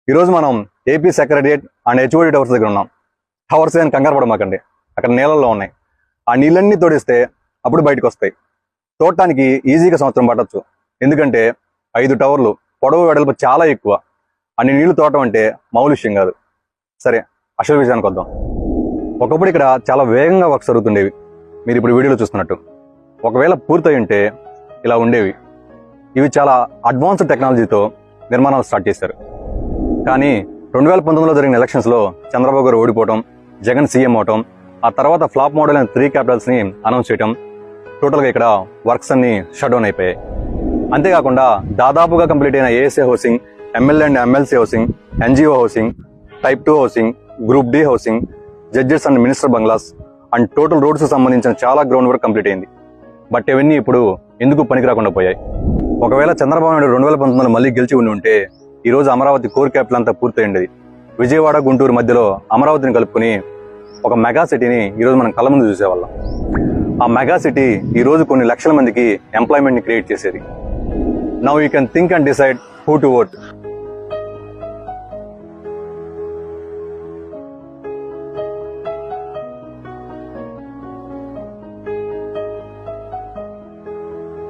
ఈరోజు మనం AP secretariat and HOD towers దగ్గర ఉన్నాం. టవర్స్ అని కంగారు పడమాకండి, అక్కడ నీళ్ళల్లో ఉన్నాయి. ఆ నీళ్ళన్నీ తోడిస్తే అప్పుడు బయటకు వస్తాయి. తోడటానికి ఈజీగా సంవత్సరం పట్టచ్చు. ఎందుకంటే 5 టవర్లు, పొడవు వెడల్పు చాలా ఎక్కువ. అన్ని నీళ్లు తోడటం అంటే మామూలు విషయం కాదు. సరే, అసలు విషయానికి వద్దాం. ఒకప్పుడు ఇక్కడ చాలా వేగంగా వర్క్ జరుగుతుండేవి, మీరు ఇప్పుడు వీడియోలో చూస్తున్నట్టు. ఒకవేళ పూర్తయి ఉంటే ఇలా ఉండేవి. ఇవి చాలా అడ్వాన్స్డ్ టెక్నాలజీతో నిర్మాణాలు స్టార్ట్ చేశారు. కానీ 2019లో జరిగిన ఎలక్షన్స్లో చంద్రబాబు గారు ఓడిపోవటం, జగన్ సీఎం అవటం, ఆ తర్వాత ఫ్లాప్ మోడల్ అయిన 3 క్యాపిటల్స్ని అనౌన్స్ చేయటం, టోటల్గా ఇక్కడ వర్క్స్ అన్ని షట్ డౌన్ అయిపోయాయి. అంతేకాకుండా దాదాపుగా కంప్లీట్ అయిన ASA housing, MLA and MLC housing, NGO housing, type 2 housing, group D housing, judges and minister bungalows and total roads సంబంధించిన చాలా గ్రౌండ్ వర్క్ కంప్లీట్ అయింది. బట్ ఇవన్నీ ఇప్పుడు ఎందుకు పనికి రాకుండా పోయాయి? ఒకవేళ చంద్రబాబు నాయుడు 2019లో మళ్ళీ గెలిచి ఉండి ఈ రోజు అమరావతి కోర్ క్యాపిటల్ అంతా పూర్తయింది. విజయవాడ, గుంటూరు మధ్యలో అమరావతిని కలుపుకుని ఒక మెగా సిటీని ఈరోజు మనం కళ్ళ ముందు చూసేవాళ్ళం. ఆ మెగా సిటీ ఈ రోజు కొన్ని లక్షల మందికి ఎంప్లాయ్మెంట్ ని క్రియేట్ చేసేది. Now you can think and decide who to vote.